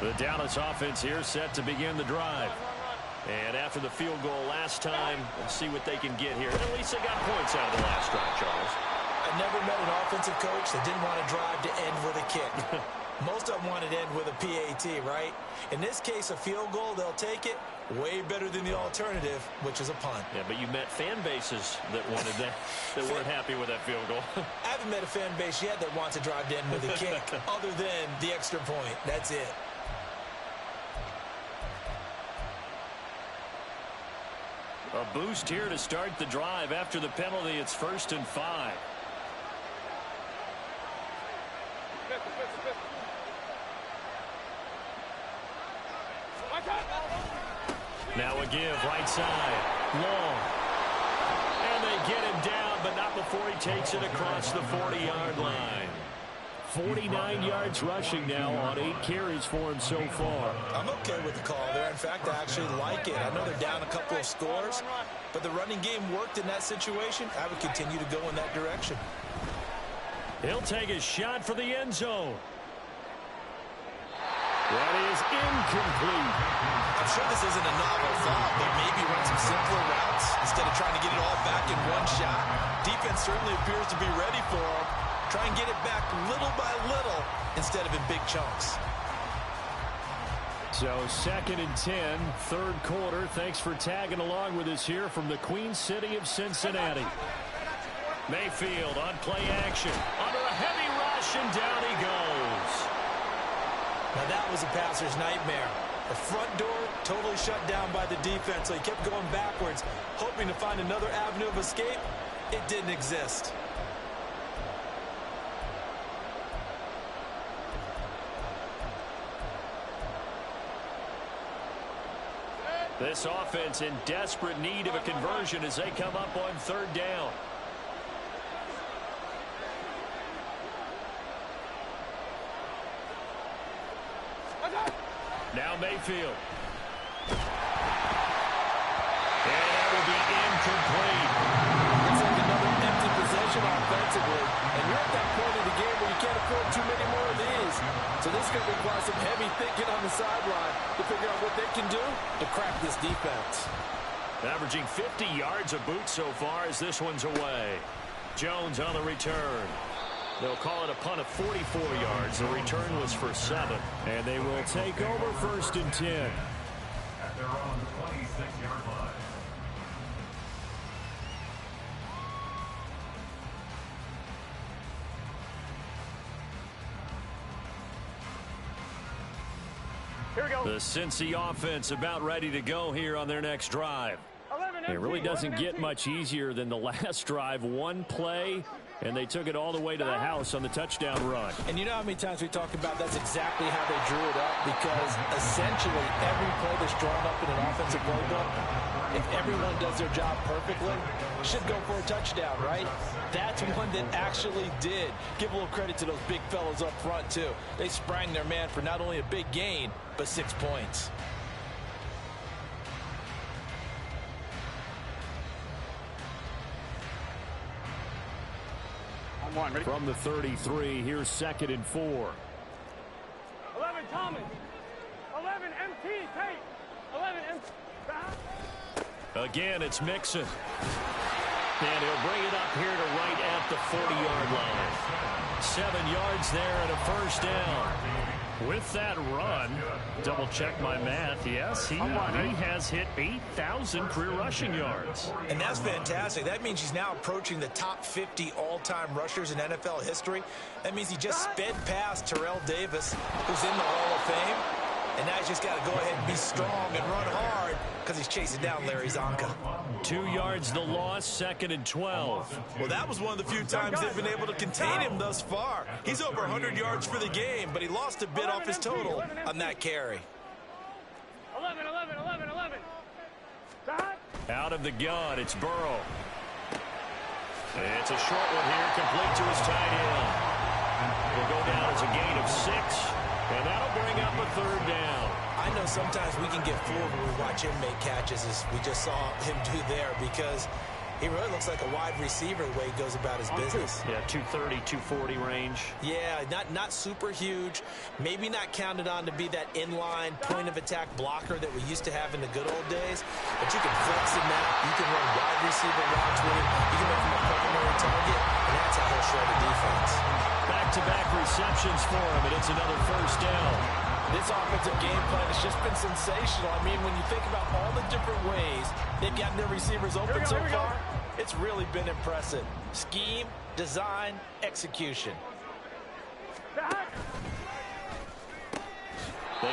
The Dallas offense here set to begin the drive. And after the field goal last time, we'll see what they can get here. At least they got points out of the last drive, Charles. I never met an offensive coach that didn't want to drive to end with a kick. Most of them wanted to end with a PAT, right? In this case, a field goal, they'll take it. Way better than the alternative, which is a punt. Yeah, but you met fan bases that wanted that, that weren't happy with that field goal. I haven't met a fan base yet that wants to drive to end with a kick, other than the extra point. That's it. A boost here to start the drive. After the penalty, it's 1st and 5. Now a give, right side, long. And they get him down, but not before he takes it across the 40-yard line. 49 yards rushing now on 8 carries for him so far. I'm okay with the call there. In fact, I actually like it. I know they're down a couple of scores, but the running game worked in that situation. I would continue to go in that direction. He'll take a shot for the end zone. That is incomplete. I'm sure this isn't a novel thought, but maybe run some simpler routes instead of trying to get it all back in one shot. Defense certainly appears to be ready for him. Try and get it back little by little instead of in big chunks. So 2nd and 10, 3rd quarter. Thanks for tagging along with us here from the Queen City of Cincinnati. Mayfield on play action. Under a heavy rush, and down he goes. Now that was a passer's nightmare. The front door totally shut down by the defense, so he kept going backwards, hoping to find another avenue of escape. It didn't exist. This offense in desperate need of a conversion as they come up on 3rd down. Now Mayfield. And that will be incomplete. Looks like another empty possession offensively. And you're at that point in the game where you can't afford too many more of these. So this could require some heavy thinking on the sideline to figure out what they can do to crack this defense. Averaging 50 yards a boot so far as this one's away. Jones on the return. They'll call it a punt of 44 yards. The return was for 7. And they will take over 1st and 10. At their own 26-yard line. Here we go. The Cincy offense about ready to go here on their next drive. 11 It really empty, doesn't 11 get empty. much easier than the last drive. One play, and they took it all the way to the house on the touchdown run. And you know how many times we talk about that's exactly how they drew it up, because essentially every play that's drawn up in an offensive playbook, if everyone does their job perfectly, should go for a touchdown, right? That's one that actually did. Give a little credit to those big fellas up front, too. They sprang their man for not only a big gain, but 6 points. On 1, ready? From the 33, here's 2nd and 4. 11 Thomas. 11 MT Tate. 11 MT. Again, it's Mixon. And he'll bring it up here to right at the 40-yard line. 7 yards there and a 1st down. With that run, double check my math, yes, he has hit 8,000 career rushing yards. And that's fantastic. That means he's now approaching the top 50 all-time rushers in NFL history. That means he just sped past Terrell Davis, who's in the Hall of Fame. And now he's just got to go ahead and be strong and run hard because he's chasing down Larry Zonka. 2 yards the loss, 2nd and 12. Well, that was one of the few times they've been able to contain him thus far. He's over 100 yards for the game, but he lost a bit off his total on that carry. 11. Out of the gun, it's Burrow. It's a short one here, complete to his tight end. Will go down as a gain of 6, and that'll bring up a 3rd down. I know sometimes we can get fooled when we watch him make catches, as we just saw him do there, because he really looks like a wide receiver the way he goes about his business. Yeah, 230, 240 range. Yeah, not super huge. Maybe not counted on to be that inline point-of-attack blocker that we used to have in the good old days. But you can flex in that. You can run wide receiver routes with him. You can make him a primary target, and that's how he'll show the defense. Back-to-back receptions for him, and it's another 1st down. This offensive game plan has just been sensational. I mean, when you think about all the different ways they've gotten their receivers open so far, it's really been impressive. Scheme, design, execution. They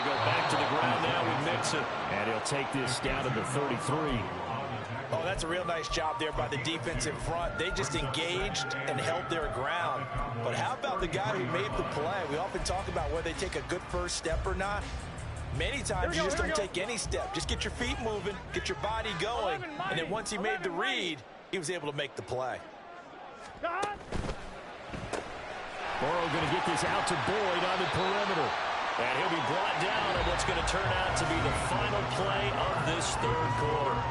go back to the ground now with Mixon, and he'll take this down to the 33. Oh, that's a real nice job there by the defense in front. They just engaged and held their ground. But how about the guy who made the play? We often talk about whether they take a good first step or not. Many times you just don't take any step. Just get your feet moving, get your body going, and then once he made the read, he was able to make the play. Burrow going to get this out to Boyd on the perimeter. And he'll be brought down on what's going to turn out to be the final play of this 3rd quarter.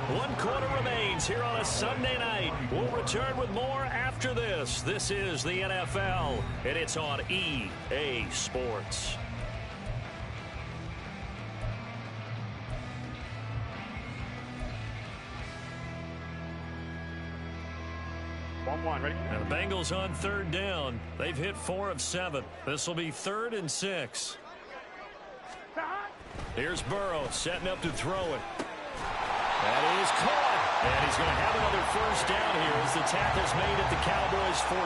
1 quarter remains here on a Sunday night. We'll return with more after this. This is the NFL, and it's on EA Sports. Ready? Now the Bengals on 3rd down. They've hit 4 of 7. This will be 3rd and 6. Here's Burrow setting up to throw it. That is caught. And he's going to have another 1st down here as the tackle's made at the Cowboys 14.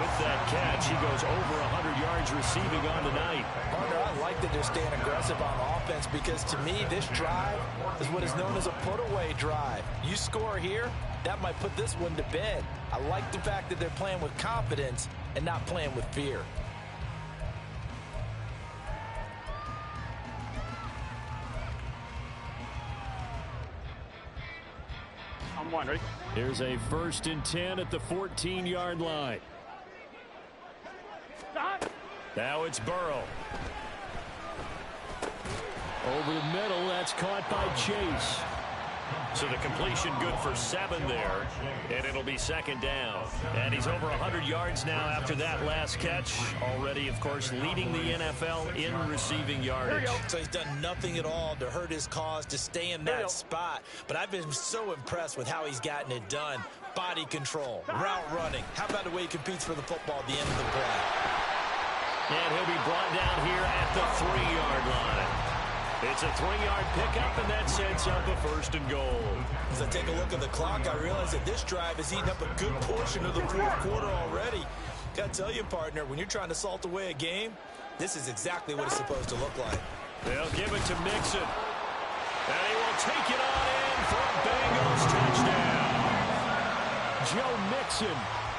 With that catch, he goes over 100 yards receiving on the night. Partner, I like that they're staying aggressive on offense because to me, this drive is what is known as a put-away drive. You score here, that might put this one to bed. I like the fact that they're playing with confidence and not playing with fear. On 1, ready? Here's a 1st and 10 at the 14-yard line. Now it's Burrow. Over the middle, that's caught by Chase. So the completion good for 7 there, and it'll be 2nd down. And he's over 100 yards now after that last catch. Already, of course, leading the NFL in receiving yardage. So he's done nothing at all to hurt his cause, to stay in that spot. But I've been so impressed with how he's gotten it done. Body control, route running. How about the way he competes for the football at the end of the play? And he'll be brought down here at the 3-yard line. It's a 3-yard pickup, and that sets up a 1st and goal. As I take a look at the clock, I realize that this drive has eaten up a good portion of the 4th quarter already. Got to tell you, partner, when you're trying to salt away a game, this is exactly what it's supposed to look like. They'll give it to Mixon. And he will take it on in for a Bengals touchdown. Joe Mixon.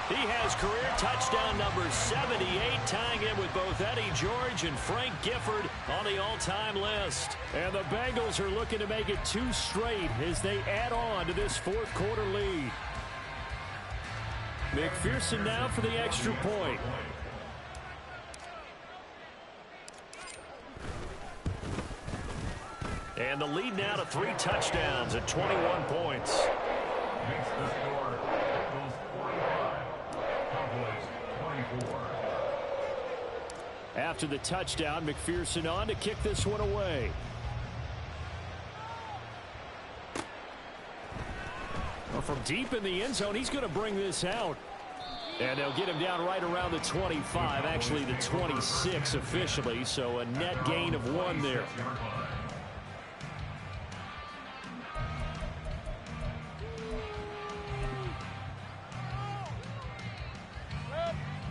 He has career touchdown number 78, tying him with both Eddie George and Frank Gifford on the all-time list. And the Bengals are looking to make it 2 straight as they add on to this 4th quarter lead. McPherson now for the extra point. And the lead now to 3 touchdowns at 21 points. Makes the score. Bengals 45. Cowboys 24. After the touchdown, McPherson on to kick this one away. Well, from deep in the end zone, he's going to bring this out. And they'll get him down right around the 25, actually the 26 officially, so a net gain of 1 there.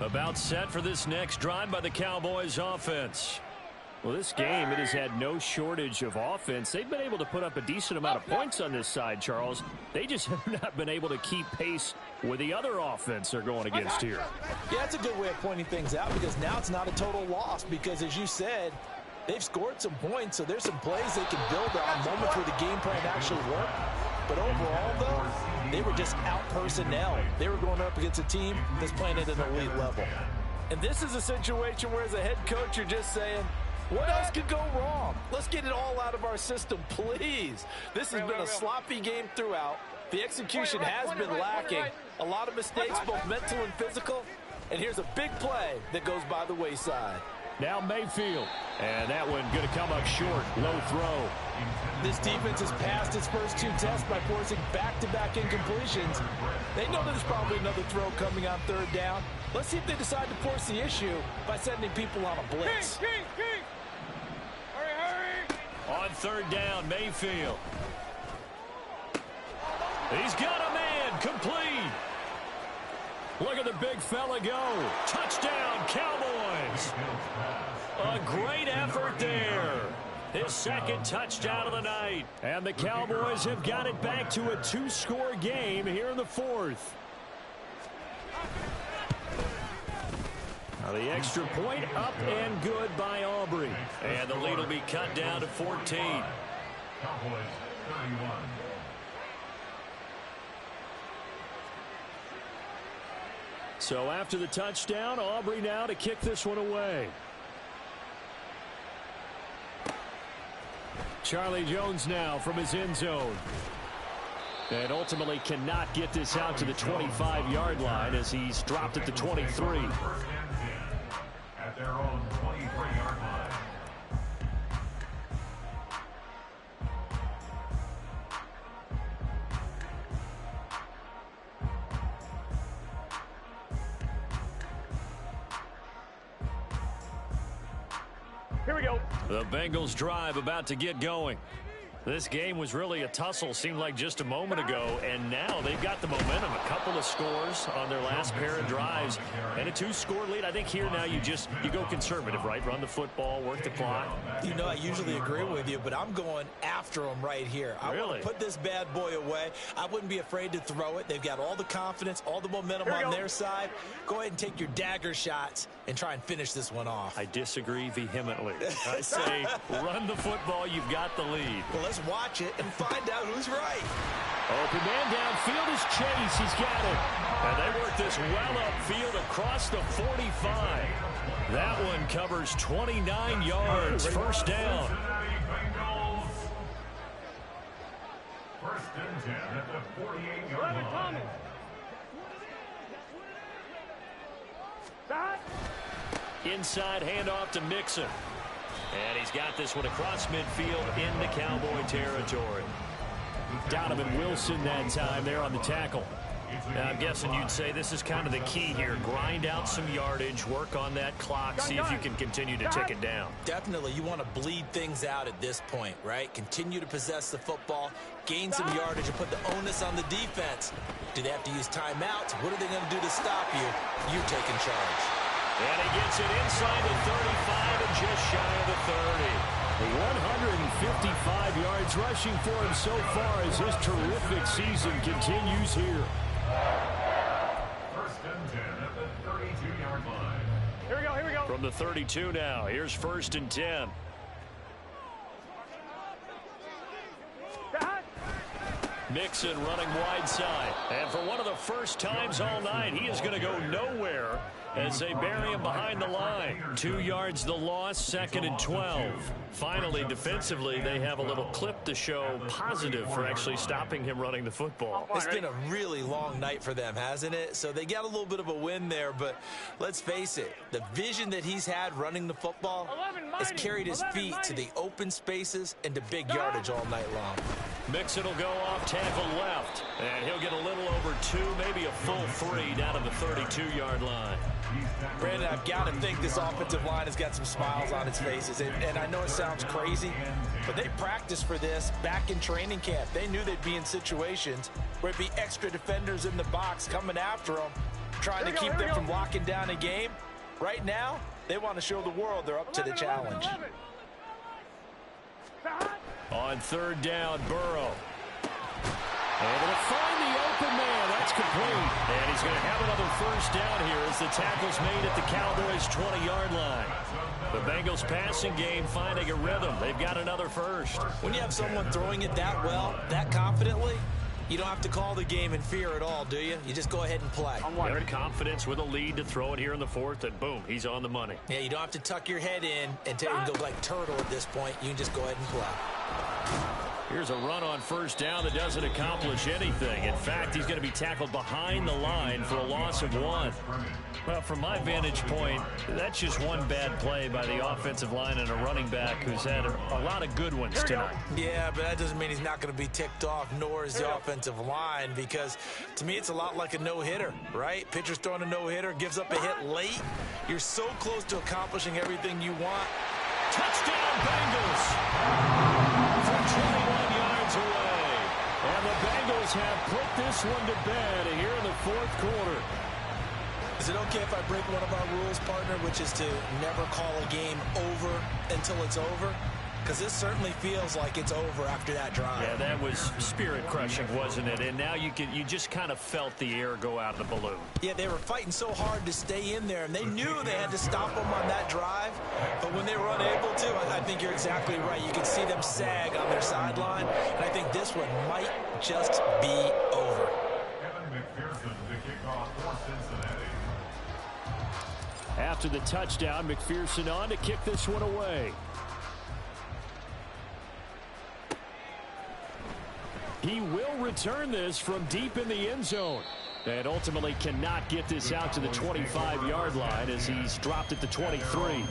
About set for this next drive by the Cowboys offense. Well, this game, it has had no shortage of offense. They've been able to put up a decent amount of points on this side, Charles. They just have not been able to keep pace with the other offense they're going against here. Yeah, that's a good way of pointing things out because now it's not a total loss because, as you said, they've scored some points, so there's some plays they can build on, moments where the game plan actually worked. But overall, though, they were just out-personnel. They were going up against a team that's playing at an elite level. And this is a situation where, as a head coach, you're just saying, what else could go wrong? Let's get it all out of our system, please. This has been a sloppy game throughout. The execution has been lacking. A lot of mistakes, both mental and physical. And here's a big play that goes by the wayside. Now Mayfield. And that one going to come up short. Low throw. This defense has passed its first 2 tests by forcing back-to-back incompletions. They know there's probably another throw coming on 3rd down. Let's see if they decide to force the issue by sending people on a blitz. On 3rd down, Mayfield. He's got a man, complete. Look at the big fella go. Touchdown, Cowboys. A great effort there. His 2nd touchdown of the night. And the Cowboys have got it back to a 2-score game here in the 4th. Now the extra point up and good by Aubrey. And the lead will be cut down to 14. Cowboys 31. So after the touchdown, Aubrey now to kick this one away. Charlie Jones now from his end zone. And ultimately cannot get this out to the 25-yard line as he's dropped at the 23. First and 10 at their own 23-yard line. Here we go. The Bengals drive about to get going. This game was really a tussle, seemed like just a moment ago, and now they've got the momentum. A couple of scores on their last pair of drives, and a 2-score lead. I think here now you go conservative, right? Run the football, work the clock. You know, I usually agree with you, but I'm going after them right here. I want to put this bad boy away. I wouldn't be afraid to throw it. They've got all the confidence, all the momentum on their side. Go ahead and take your dagger shots and try and finish this one off. I disagree vehemently. I say run the football. You've got the lead. Well, let's watch it and find out who's right. Open man downfield is Chase. He's got it. And they work this well upfield across the 45. That one covers 29 yards. First down. First and 10 at the 48-yard line. Inside handoff to Mixon. And he's got this one across midfield into Cowboy territory. Donovan Wilson that time there on the tackle. Now, I'm guessing you'd say this is kind of the key here. Grind out some yardage, work on that clock, see if you can continue to tick it down. Definitely. You want to bleed things out at this point, right? Continue to possess the football, gain some yardage, and put the onus on the defense. Do they have to use timeouts? What are they going to do to stop you? You're taking charge. And he gets it inside the 35 and just shy of the 30. 155 yards rushing for him so far as his terrific season continues here. First and 10 at the 32-yard line. Here we go, here we go. From the 32 now, here's 1st and 10. Mixon running wide side. And for one of the first times all night, he is going to go nowhere as they bury him behind the line. 2 yards the loss, 2nd and 12. Finally, defensively, they have a little clip to show positive for actually stopping him running the football. It's been a really long night for them, hasn't it? So they got a little bit of a win there, but let's face it, the vision that he's had running the football has carried his feet to the open spaces and to big yardage all night long. Mixon will go off tackle left, and he'll get a little over 2, maybe a full 3 down to the 32-yard line. Brandon, I've got to think this offensive line has got some smiles on its faces. And I know it sounds crazy, but they practiced for this back in training camp. They knew they'd be in situations where it'd be extra defenders in the box coming after them, trying to keep them from locking down a game. Right now, they want to show the world they're up to the challenge. On 3rd down, Burrow. Able to find the open man. That's complete. And he's going to have another first down here as the tackle's made at the Cowboys' 20-yard line. The Bengals passing game finding a rhythm. They've got another first. When you have someone throwing it that well, that confidently, you don't have to call the game in fear at all, do you? You just go ahead and play. Have confidence with a lead to throw it here in the fourth, and boom, he's on the money. Yeah, you don't have to tuck your head in and go like turtle at this point. You can just go ahead and play. Here's a run on first down that doesn't accomplish anything. In fact, he's going to be tackled behind the line for a loss of 1. Well, from my vantage point, that's just one bad play by the offensive line and a running back who's had a lot of good ones tonight. Yeah, but that doesn't mean he's not going to be ticked off, nor is the offensive line, because to me it's a lot like a no-hitter, right? Pitcher's throwing a no-hitter, gives up a hit late. You're so close to accomplishing everything you want. Touchdown, Bengals! From 21 yards away. And the Bengals have put this one to bed here in the fourth quarter. Is it okay if I break one of our rules, partner, which is to never call a game over until it's over? Because this certainly feels like it's over after that drive. Yeah, that was spirit-crushing, wasn't it? And now you just kind of felt the air go out of the balloon. Yeah, they were fighting so hard to stay in there, and they knew they had to stop them on that drive. But when they were unable to, I think you're exactly right. You could see them sag on their sideline, and I think this one might just be over. McPherson to kick off for Cincinnati. After the touchdown, McPherson on to kick this one away. He will return this from deep in the end zone. And ultimately cannot get this out to the 25-yard line as he's dropped at the 23.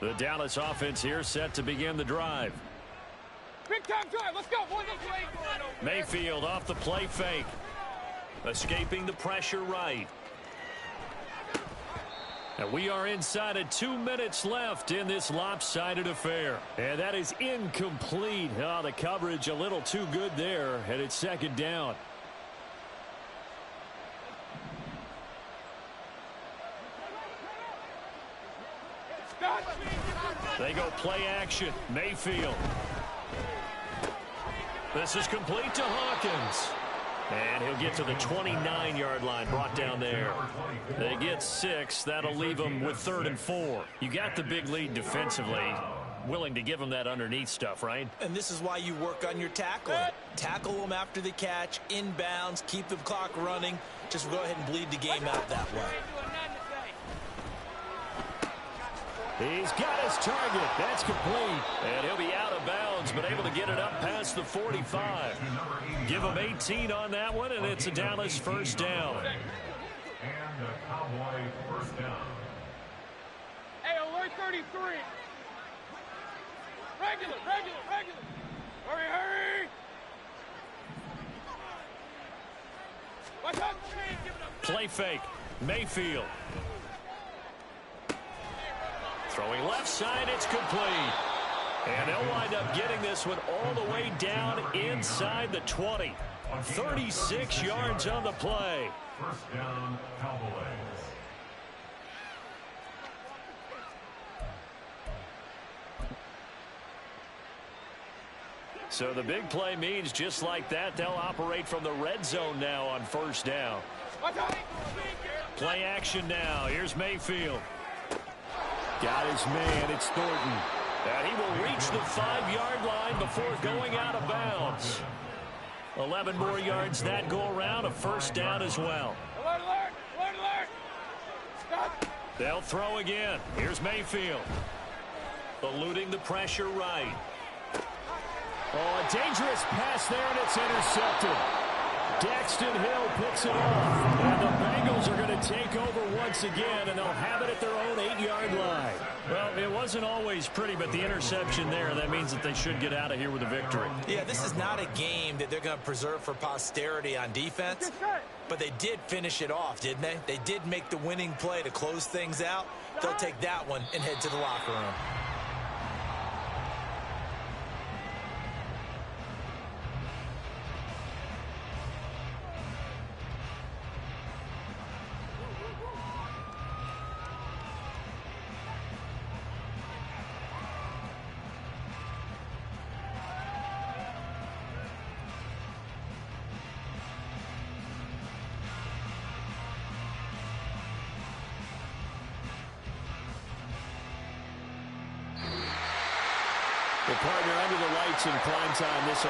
The Dallas offense here set to begin the drive. Big time drive. Let's go, boys. Mayfield off the play fake. Escaping the pressure right. And we are inside of 2 minutes left in this lopsided affair. And that is incomplete. Oh, the coverage a little too good there, and it's second down. They go play action. Mayfield. This is complete to Hawkins. And he'll get to the 29-yard line, brought down there. They get 6. That'll leave them with 3rd and 4. You got the big lead defensively. Willing to give them that underneath stuff, right? And this is why you work on your tackling. Tackle them after the catch, inbounds, keep the clock running. Just go ahead and bleed the game out that way. He's got his target. That's complete. And he'll be out of bounds, but able to get it up past the 45. Give him 18 on that one, and it's a Dallas first down. And the Cowboy first down. Hey, alert 33. Regular. Hurry. Watch out. Play fake. Mayfield. Throwing left side, it's complete. And they'll wind up getting this one all the way down inside the 20. 36 yards on the play. First down, Cowboys. So the big play means just like that, they'll operate from the red zone now on first down. Play action now. Here's Mayfield. Got his man. It's Thornton. And he will reach the 5-yard line before going out of bounds. 11 more yards that go around. A first down as well. Alert. Stop. They'll throw again. Here's Mayfield. Eluding the pressure right. Oh, a dangerous pass there, and it's intercepted. Daxton Hill picks it off. And the Bengals are going to take over once again, and they'll have it at their own 8-yard line. Well, it wasn't always pretty, but the interception there, that means that they should get out of here with a victory. Yeah, this is not a game that they're going to preserve for posterity on defense, but they did finish it off, didn't they? They did make the winning play to close things out. They'll take that one and head to the locker room. partner under the lights in prime time this